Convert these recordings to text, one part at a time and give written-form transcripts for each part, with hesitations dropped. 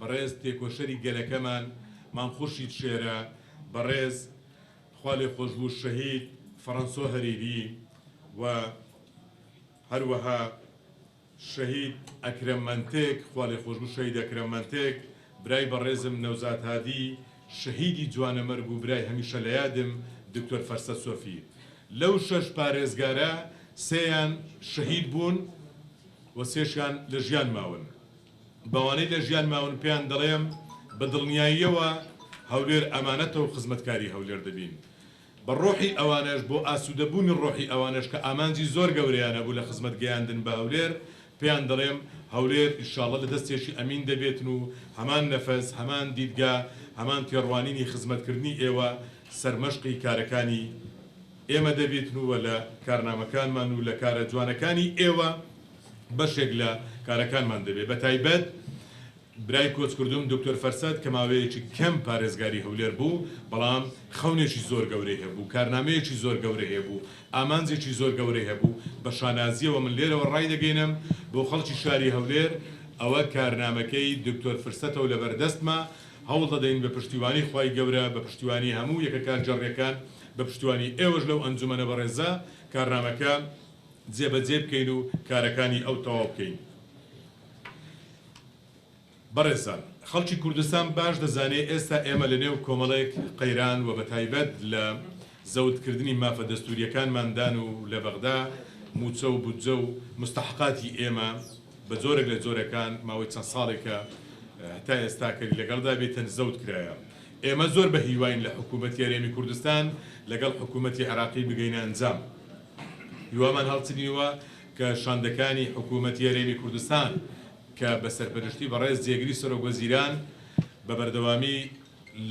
بەڕێز تێکۆشەری گەلەکەمان مامخوشی شێرە بەڕێز خوا لێ خۆش بوو شەهید فەڕەنسۆ هەریری و هەروەها شەهید ئەکرەم مەنتێک خوا لێ خۆش بوو شەهید ئەکرەم مەنتێک برای بەڕێزم نەوزاد هادی شەهیدی جوانەمەرگ و برای هەمیشە لە یادم دکتۆر فەرسەد سۆفی لەو 6 پارێزگارە 3یان شەهید بوون و 3شیان لە ژیان ماون بەوانەی لە ژیان ماون پێیان دەڵێم بە دڵنیاییەوە هەولێر ئەمانەتە و خزمەتکاری هەولێر دەبین بە ڕۆحی ئەوانش بۆ ئاسوودەبوونی ڕۆحی ئەوانش کە ئامانجی زۆر گەورەیانە بوو لە خزمەت گەیاندن بە هەولێر پێیان دەڵێم هەولێر ئینشاڵڵا لە دەستێکی ئەمین دەبێتن و هەمان نەفەس هەمان دیدگا هەمان تێڕوانینی خزمەتکردنی ئێوە سەرمەشقی کارەکانی ئێمە دەبێتن و لە کارنامەکانمان و لە کارە جوانەکانی ئێوە بەشێک لە کارەکانمان دەبێت بە تایبەت برای کۆچکردوم دکتۆر فەرسەد کە ماوەیەکی کەم پارێزگاری هەولێر بوو بەڵام خەونێکی زۆر گەورەی هەبوو کارنامەیەکی زۆر گەورەی هەبوو ئامانجێکی زۆر گەورەی هەبوو بە شانازیەوە من لێرەوە ڕای دەگەینم بۆ خەڵکی شاری هەولێر ئەوە کارنامەکەی دکتۆر فرسەتەوە لە بەردەستمە هەوڵ دەدەین بە پشتیوانی خوای گەورە بە پشتیوانی هەموو یەکەکان جەڕیەکان بە پشتیوانی ئێوەش لەو ئەنجومەنە بەڕێزە کارنامەکە جێبەجێ بکەین و کارەکانی ئەو تەواو بکەین بەڕێزان خەڵکی کوردستان باش دەزانێت ئێستا ئێمە لە نێو کۆمەڵێک قەیران و بە تایبەت لە زەوتکردنی مافە دەستوریەکانماندان و لە بەغدا موچە و بودجە و مستحقاتی ئێمە بە جۆرێک لە جۆرەکان ماوەی چەند ساڵێکە تا ئێستاکەری لەگەڵدا بێتن زەوت کرایە ئێمە زۆر بە هیواین لە حکوومەتی هەرێمی کوردستان لەگەڵ حکوومەتی عێراقی بگەینە ئەنجام هیوامان هەڵچنیوە کە شاندەکانی حکوومەتی هەرێمی کوردستان کە بە سەرپەرشتی بەڕێز جێگری سەرۆکوەزیران بە بەردەوامی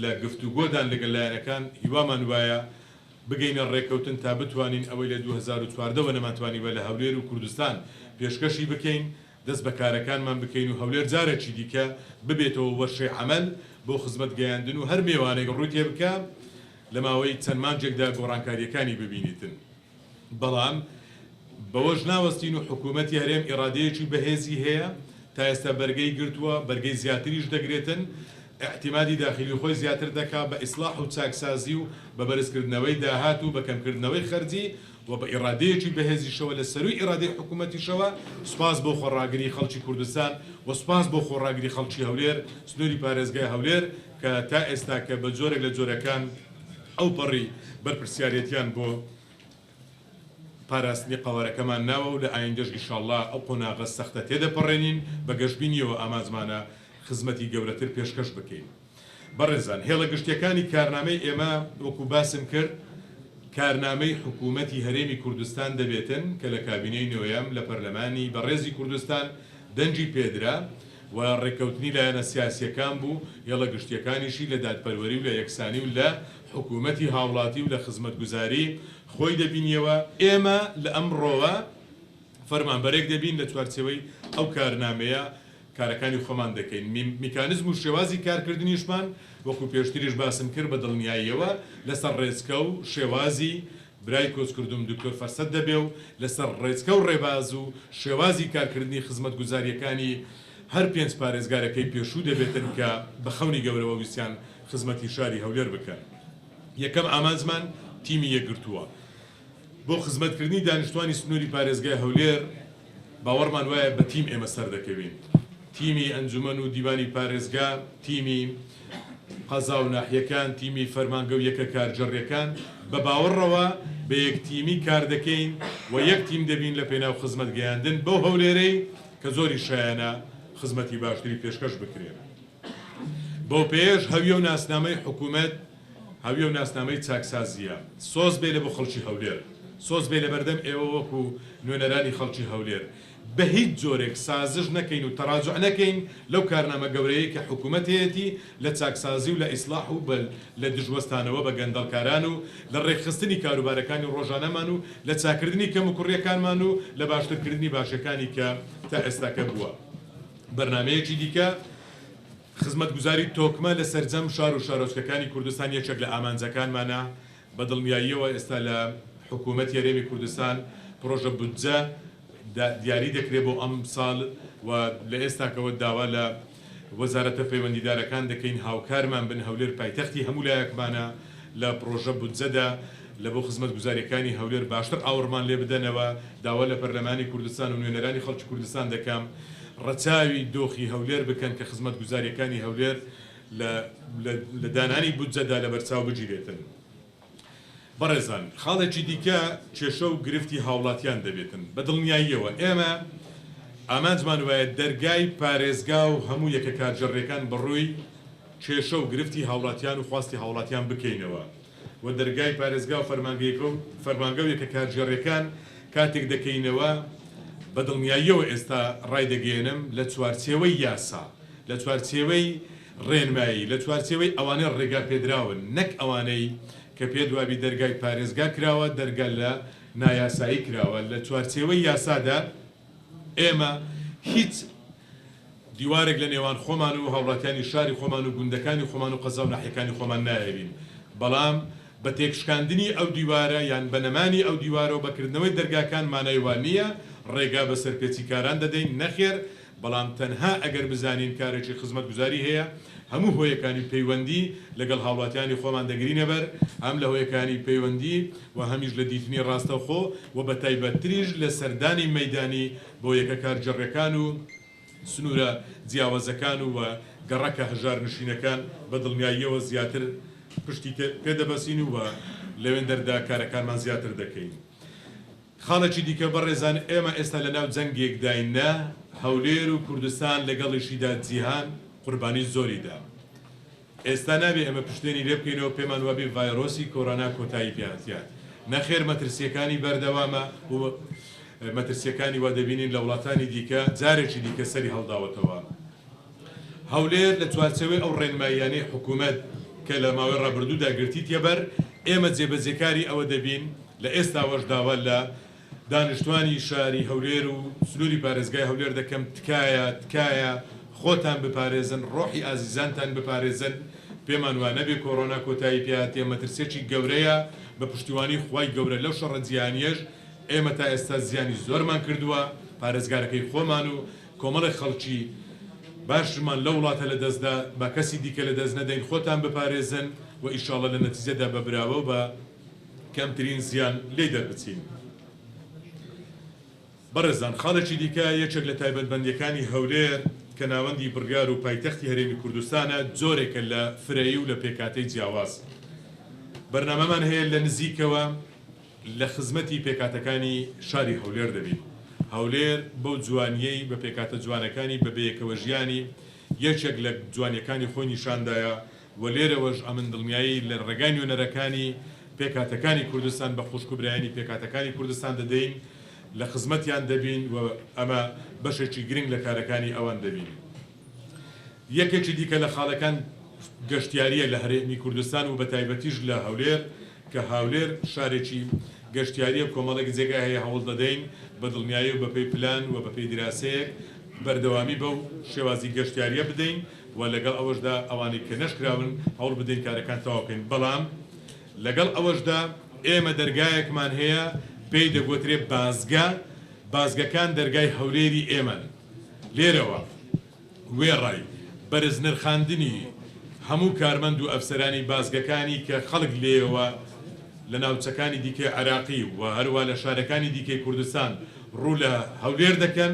لە گفتوگۆدان لەگەڵ لایەنەکان هیوامان وایە بگەینە ڕێکەوتن تا بتوانین ئەوەی لە 2014 نەماتوانیوە لە هەولێر و کوردستان پێشکەشی بکەین دەست بە کارەکانمان بکەین و هەولێر جارێکی دیکە ببێتەوە وەشەی عەمەل بۆ خزمەت گەیاندن و هەر میوانێک ڕووی تێ بکە لە ماوەی چەند مانجێکدا گۆڕانکاریەکانی ببینیتن بەڵام بەوەش ناوەستین و حکوومەتی هەرێم ئیرادەیەکی بەهێزی هەیە تا ئێستا بەرگەی گرتووە بەرگەی زیاتریش دەگرێتن احتیمادی داخلی خۆی زیاتر دەکا بە ئیسلاح و چاکسازی و بە بەرزکردنەوەی داهات و بەکەمکردنەوەی خەرجی و بە ئیرادەیەکی بەهێزیشەوە لە سەروی ئیرادەی حکوومەتیشەوە سوپاس بۆ خۆڕاگری خەڵکی کوردستان و سوپاس بۆ خۆڕاگری خەڵکی هەولێر سنووری پارێزگای هەولێر کە تا ئێستا کە بە جۆرێک لە جۆرەکان ئەو پەڕی بەرپرسیارەتیان بۆ پاراستنی قەوارەکەمان ناوە و لە ئایندەش ئینشاڵڵا ئەو قۆناغە سەختە تێدەپەڕێنین بە گەشتبینیەوە ئامانجمانە خزمەتی گەورەتر پێشکەش بکەین بەڕێزان هێڵە گشتیەکانی کارنامەی ئێمە وەکو باسم کرد کارنامەی حکوومەتی هەرێمی کوردستان دەبێتن کە لە کابینەی نوێیەم لە پەرلەمانی بەڕێزی کوردستان دەنجی پێدرا و ڕێکەوتنی لایەنە سیاسیەکان بوو هێڵە گشتیەکانیشی لە دادپەروەری و لە یەکسانی و لە حکوومەتی هاوڵاتی و لە خزمەتگوزاری خۆی دەبینیەوە ئێمە لە ئەمڕۆوە فەرمانبەرێک دەبین لە چوارچێوەی ئەو کارنامەیە کارەکانی خۆمان دەکەین میکانیزم و شێوازی کارکردنیشمان وەکو پێشتریش باسم کرد بە دڵنیاییەوە لەسەر ڕێچکە و شێوازی برای کۆچکردوم دکتۆر فەرسەد دەبێ و لەسەر ڕێچکە و ڕێباز و شێوازی کارکردنی خزمەتگوزاریەکانی هەر 5 پارێزگارەکەی پێشوو دەبێتن کە بە خەونی گەورەوە ویسیان خزمەتی شاری هەولێر بکەن یەکەم ئامانجمان تیمی یەکگرتووە بۆ خزمەتکردنی دانیشتوانی سنووری پارێزگای هەولێر باوەڕمان وایە بە تیم ئێمە سەر دەکەوین تیمی ئەنجومەن و دیوانی پارێزگا تیمی قەزا و ناحیەکان تیمی فەرمانگە و یەکە کارجەڕیەکان بە باوەڕەوە بە یەک تیمی کار دەکەین و یەک تیم دەبین لە پێناو خزمەت گەیاندن بەو هەولێرەی کە زۆری شایەنە خزمەتی باشتری پێشکەش بکرێن بۆ پێش هەویە و ناسنامەی حکوومەت هەویە و ناسنامەی چاکسازیە سۆز بێ لە بۆ خەڵکی هەولێر سۆز بێ لە بەردەم ئێوە وەکو نوێنەرانی خەڵکی هەولێر بە هیچ جۆرێک سازش نەکەین و تەراجع نەکەین لەو کارنامە گەورەیە کە حکوومەت هەیەتی لە چاکسازی و لە ئیسلاح و لە دژوەستانەوە بە گەندەڵکاران و لە ڕێکخستنی کاروبارەکانی ڕۆژانەمان و لە چاکردنی کەم و کوڕیەکانمان و لە باشترکردنی باشەکانی کە تا ئێستاکە بووە بەرنامەیەکی دیکە خزمەتگوزاری تۆکمە لە سەرجەم شار و شارۆچکەکانی کوردستان یەکێک لە ئامانجەکانمانە بە دڵنیاییەوە ئێستا لە حکوومەتی هەرێمی کوردستان پرۆژە بودجە دیاری دەکرێت بۆ ئەم ساڵ و لە ئێستاکەوە داوا لە وەزارەتە پەیوەندیدارەکان دەکەین هاوکارمان بن هەولێر پایتەختی هەموو لایەکمانە لە پرۆژە بودجەدا لە بۆ خزمەت گوزاریەکانی هەولێر باشتر ئاوڕمان لێ بدەنەوە داوا لە پەرلەمانی کوردستان و نوێنەرانی خەڵکی کوردستان دەکەم ڕەچاوی دۆخی هەولێر بکەن کە خزمەت گوزاریەکانی هەولێر لە دانانی بودجەدا لە بەرچاو بگیرێتن. بەڕێزان خاڵێکی دیکە کێشە و گرفتی هاوڵاتیان دەبێتن بە دڵنیاییەوە ئێمە ئامانجمان وایە دەرگای پارێزگا و هەموو یەکە کارجەڕێکان بڕووی کێشە و گرفتی هاوڵاتیان و خواستی هاوڵاتیان بکەینەوە و دەرگای پارێزگا و فەرمانگە و یەکە کارجێڕەکان کاتێک دەکەینەوە بە دڵنیاییەوە ئێستا ڕای دەگەێنم لە چوارچێوەی یاسا لە چوارچێوەی ڕێنمایی لە چوارچێوەی ئەوانەی ڕێگا پێدراون نەک ئەوانەی کە پێدوابی دەرگای پارێزگا کراوە دەرگا لە نایاسایی کراوە لە چوارچێوەی یاسادا ئێمە هیچ دیوارێک لە نێوان خۆمان و هاوڵاتیانی شاری خۆمان و گوندەکانی خۆمان و قەزا و ناحیەکانی خۆمان نایەبین بەڵام بە تێکشکاندنی ئەو دیوارە یان بەنەمانی ئەو دیوارە و بەکردنەوەی دەرگاکان مانایوان نییە ڕێگا بە سەرپێچیکاران دەدەین نەخێر بەڵام تەنها ئەگەر بزانین کارێکی خزمەت گوزاری هەیە هەموو هۆیەکانی پەیوەندی لەگەڵ هاوڵاتیانی خۆمان دەگرینە بەر هەم لە هۆیەکانی پەیوەندی و هەمیش لە دیتنی ڕاستەوخۆ و بە تایبەتریش لە سەردانی مەیدانی بۆ یەکە کارجەڕەکان و سنوورە جیاوازەکان و گەڕەکە هەژار نشینەکان بە دڵنیاییەوە زیاتر پشتی پێدەبەسین و لەوێن دەردا کارەکانمان زیاتر دەکەین. خاڵێکی دیکە بەڕێزان ئێمە ئێستا لە ناو جەنگێکداینە هەولێر و کوردستان لەگەڵیشیدا جیهان قوربانی زۆریدا. ئێستا نابێ ئەمە پشتێنی لێ بکەینەوە پێمان وابێ ڤایرۆسی کۆڕۆنا کۆتایی پێهاتیات. نەخێر مەترسیەکانی بەردەوامە و مەترسیەکانی وا دەبینین لە وڵاتانی دیکە جارێکی دیکە سەری هەڵداوەتەوە. هەولێر لە چوارچێوەی ئەو ڕێنماییانەی حکوومەت کە لە ماوەی ڕابردوودا گرتی تێبەر ئێمە جێبەجێکاری ئەوە دەبین لە ئێستاوەش داوا لە دانیشتوانی شاری هەولێر و سنووری پارێزگای هەولێر دەکەم تکایە خۆتان بپارێزن ڕۆحی ئازیزانتان بپارێزن پێمان وانە بێ کۆڕۆنا کۆتایی پێهاتێ مەترسێکی گەورەیە بە پشتیوانی خوای گەورە لەو شەڕە جیهانیەش ئێمە تا ئێستا زیانی زۆرمان کردووە پارێزگارەکەی خۆمان و کۆمەڵی خەڵکی باشمان لە وڵاتە لە دەستدا بە کەسی دیکە لە دەست نەدەین خۆتان بپارێزن و ئیشاڵە لە نەتیجەدا بەبراوە بە کەمترین زیان لێ دەربچین. بەڕێزان خاڵێکی دیکە یەکێک لە تایبەتمەندیەکانی هەولێر کە ناوەندی بڕیار و پایتەختی هەرێمی کوردستانە جۆرێکە لە فرەیی و لە پێکاتەی جیاواز. بەرنامەمان هەیە لە نزیکەوە لە خزمەتی پێکاتەکانی شاری هەولێر دەبین. هەولێر بەو جوانیەی بە پێکاتە جوانەکانی بە بەیەکەوە ژیانی یەکێک لە جوانیەکانی خۆی نیشاندایە و لێرەوەش ئەمن دڵنیایی لە ڕێگای نوێنەرەکانی پێکاتەکانی کوردستان بە خوشکوبرایانی پێکاتەکانی کوردستان دەدەین لە خزمەتیان دەبین و ئەمە بەشێکی گرنگ لە کارەکانی ئەوان دەبین. یەکێکی دیکە لە خاڵەکان گەشتیاریە لە هەرێمی کوردستان و بە تایبەتیش لە هەولێر کە هەولێر شارێکی گەشتیاریە کۆمەڵێک جێگا هەیە هەوڵ دەدەین بە دڵنیایی و بەپێی پلان و بەپێی دراسەیەک بەردەوامی بەو شێوازی گەشتیاریە بدەین و لەگەڵ ئەوەشدا ئەوانەی کە نەشکراون هەوڵ بدەین کارەکان تەواو بکەین. بەڵام لەگەڵ ئەوەشدا ئێمە دەرگایەکمان هەیە پێی دەگوترێ بازگەکان دەرگای هەولێری ئێمەن. لێرەوە وێڕای بەرز نرخاندنی هەموو کارمەند و ئەفسەرانی بازگەکانی کە خەڵک لێەوە لە ناوچەکانی دیکەی عراقی و هەروە لە شارەکانی دیکەی کوردستان ڕوو لە هەولێر دەکەن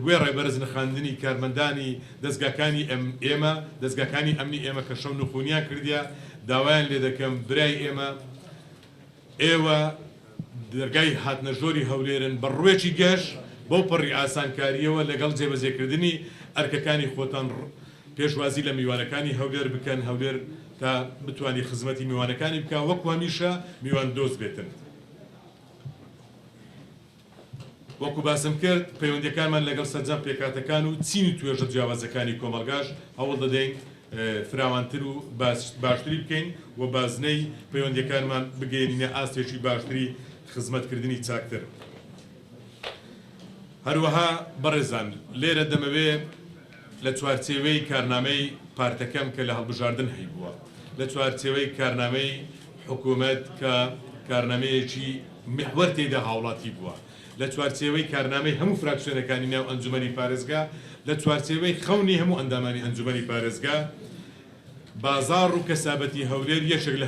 وێڕای بەرز نرخاندنی کارمەندانی دەستگاکانی ئێمە دەستگاکانی ئەمنی ئێمە کە شەو نخونیان کردیا داوایان لێ دەکەم برای ئێمە ئێوە دەرگای هاتنەژۆری هەولێرن بە ڕوێکی گەشت بۆ پڕی ئاسانکاریەوە لەگەڵ جێبەجێکردنی ئەرکەکانی خۆتان پێشوازی لە میوانەکانی هەولێر بکەن هەولێر تا بتوانانی خزمەتی میوانەکانی بکە وەکو هەمیشە میوان دۆست بێتن. وەکو باسم کرد پەیوەندیەکانمان لەگەڵ سەرجەم پێکاتەکان و چین و توێژە جیاوازەکانی کۆمەلگاش هەوڵ دەدەین فراوانتر و باشتری بکەین و بازنەی پەیوەندیەکانمان بگەێنینە ئاستێکی باشتری خزمەتکردنی چاکتر. هەروەها بەڕێزان لێرە دەمەوێ لە چوارچێوەی کارنامەی پارتەکەم کە لە هەڵبژاردن هەی بووە لە چوارچێوەی کارنامەی حکوومەت کە کارنامەیەکی محور تێدا هاوڵاتی بووە لە چوارچێوەی کارنامەی هەموو فراکسیۆنەکانی ناو ئەنجومەنی پارێزگا لە چوارچێوەی خەونی هەموو ئەندامانی ئەنجومەنی پارێزگا بازاڕ و کەسابەتی هەولێر یەکێک لە